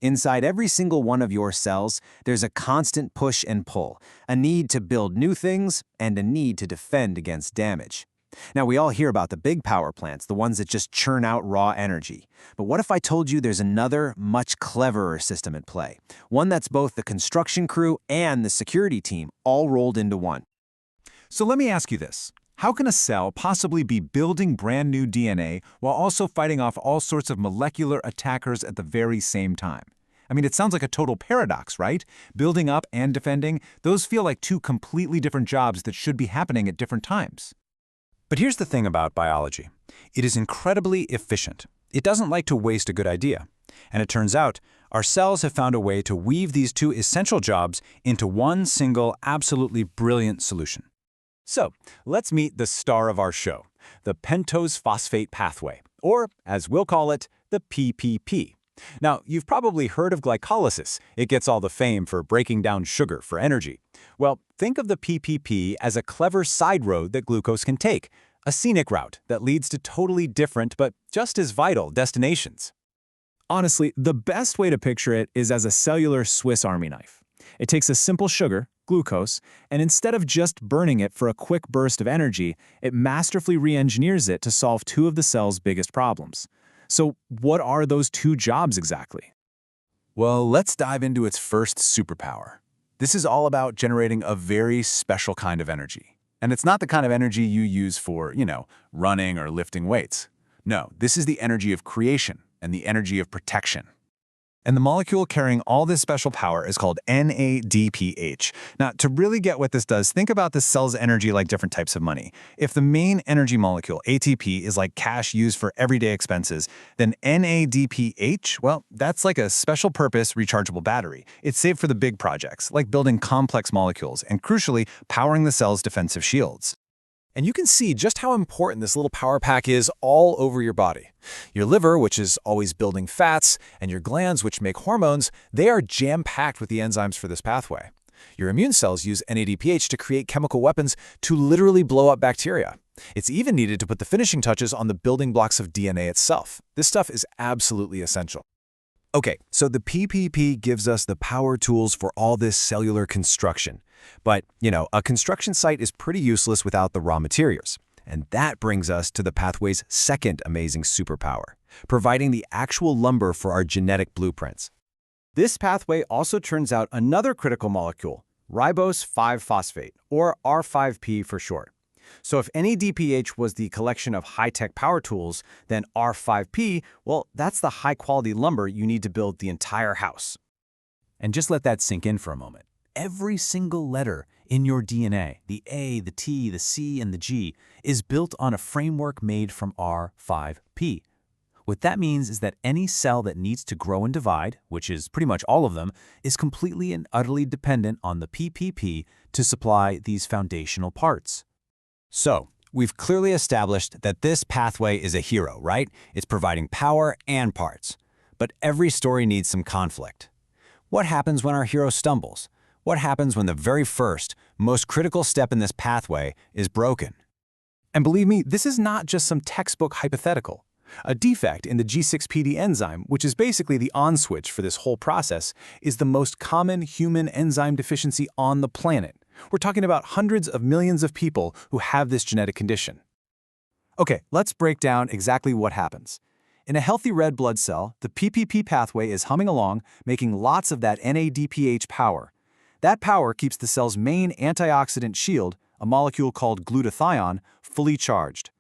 Inside every single one of your cells, there's a constant push and pull, a need to build new things and a need to defend against damage. Now, we all hear about the big power plants, the ones that just churn out raw energy. But what if I told you there's another, much cleverer system at play? One that's both the construction crew and the security team all rolled into one. So let me ask you this. How can a cell possibly be building brand new DNA while also fighting off all sorts of molecular attackers at the very same time? I mean, it sounds like a total paradox, right? Building up and defending, those feel like two completely different jobs that should be happening at different times. But here's the thing about biology. It is incredibly efficient. It doesn't like to waste a good idea. And it turns out, our cells have found a way to weave these two essential jobs into one single, absolutely brilliant solution. So, let's meet the star of our show, the pentose phosphate pathway, or, as we'll call it, the PPP. Now, you've probably heard of glycolysis. It gets all the fame for breaking down sugar for energy. Well, think of the PPP as a clever side road that glucose can take, a scenic route that leads to totally different but just as vital destinations. Honestly, the best way to picture it is as a cellular Swiss Army knife. It takes a simple sugar, glucose, and instead of just burning it for a quick burst of energy, it masterfully re-engineers it to solve two of the cell's biggest problems. So what are those two jobs exactly? Well, let's dive into its first superpower. This is all about generating a very special kind of energy. And it's not the kind of energy you use for, running or lifting weights. No, this is the energy of creation and the energy of protection. And the molecule carrying all this special power is called NADPH. Now, to really get what this does, think about the cell's energy like different types of money. If the main energy molecule, ATP, is like cash used for everyday expenses, then NADPH, well, that's like a special purpose rechargeable battery. It's saved for the big projects, like building complex molecules and, crucially, powering the cell's defensive shields. And you can see just how important this little power pack is all over your body. Your liver, which is always building fats, and your glands, which make hormones, they are jam-packed with the enzymes for this pathway. Your immune cells use NADPH to create chemical weapons to literally blow up bacteria. It's even needed to put the finishing touches on the building blocks of DNA itself. This stuff is absolutely essential. Okay, so the PPP gives us the power tools for all this cellular construction. But, a construction site is pretty useless without the raw materials. And that brings us to the pathway's second amazing superpower, providing the actual lumber for our genetic blueprints. This pathway also turns out another critical molecule, ribose 5-phosphate, or R5P for short. So if NADPH was the collection of high-tech power tools, then R5P, well, that's the high-quality lumber you need to build the entire house. And just let that sink in for a moment. Every single letter in your DNA, the A, the T, the C, and the G, is built on a framework made from R5P. What that means is that any cell that needs to grow and divide, which is pretty much all of them, is completely and utterly dependent on the PPP to supply these foundational parts. So, we've clearly established that this pathway is a hero, right? It's providing power and parts. But every story needs some conflict. What happens when our hero stumbles? What happens when the very first, most critical step in this pathway is broken? And believe me, this is not just some textbook hypothetical. A defect in the G6PD enzyme, which is basically the on switch for this whole process, is the most common human enzyme deficiency on the planet. We're talking about hundreds of millions of people who have this genetic condition. Okay, let's break down exactly what happens. In a healthy red blood cell, the PPP pathway is humming along, making lots of that NADPH power. That power keeps the cell's main antioxidant shield, a molecule called glutathione, fully charged.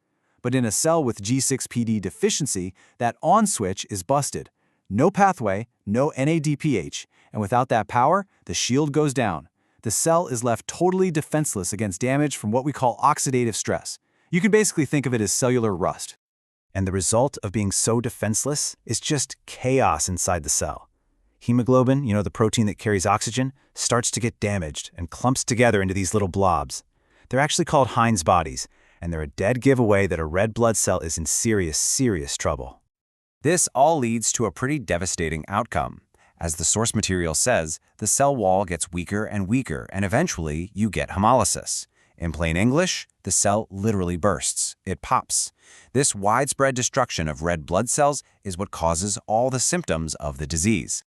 But in a cell with G6PD deficiency, that on switch is busted. No pathway, no NADPH, and without that power, the shield goes down. The cell is left totally defenseless against damage from what we call oxidative stress. You can basically think of it as cellular rust. And the result of being so defenseless is just chaos inside the cell. Hemoglobin, the protein that carries oxygen, starts to get damaged and clumps together into these little blobs. They're actually called Heinz bodies, and they're a dead giveaway that a red blood cell is in serious, serious trouble. This all leads to a pretty devastating outcome. As the source material says, the cell wall gets weaker and weaker, and eventually you get hemolysis. In plain English, the cell literally bursts. it pops. This widespread destruction of red blood cells is what causes all the symptoms of the disease.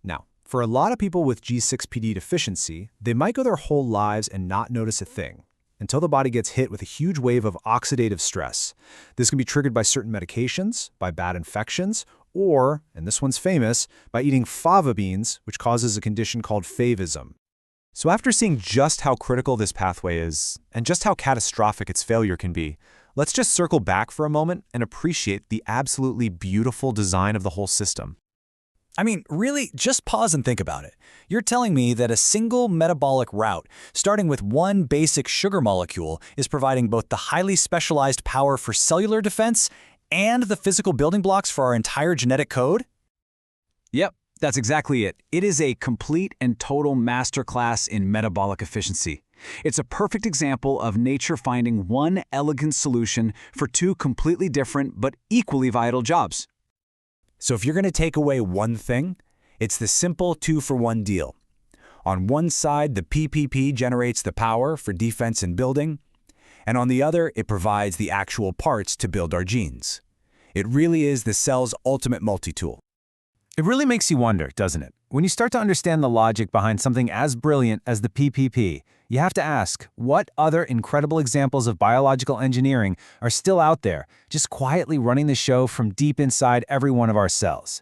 Now, for a lot of people with G6PD deficiency, they might go their whole lives and not notice a thing until the body gets hit with a huge wave of oxidative stress. This can be triggered by certain medications, by bad infections, or, and this one's famous, by eating fava beans, which causes a condition called favism. So after seeing just how critical this pathway is, and just how catastrophic its failure can be, let's just circle back for a moment and appreciate the absolutely beautiful design of the whole system. I mean, really, just pause and think about it. You're telling me that a single metabolic route, starting with one basic sugar molecule, is providing both the highly specialized power for cellular defense and the physical building blocks for our entire genetic code? Yep, that's exactly it. It is a complete and total masterclass in metabolic efficiency. It's a perfect example of nature finding one elegant solution for two completely different but equally vital jobs. So if you're going to take away one thing, it's the simple 2-for-1 deal. On one side, the PPP generates the power for defense and building, and on the other, it provides the actual parts to build our genes. It really is the cell's ultimate multi-tool. It really makes you wonder, doesn't it? When you start to understand the logic behind something as brilliant as the PPP, you have to ask, what other incredible examples of biological engineering are still out there, just quietly running the show from deep inside every one of our cells?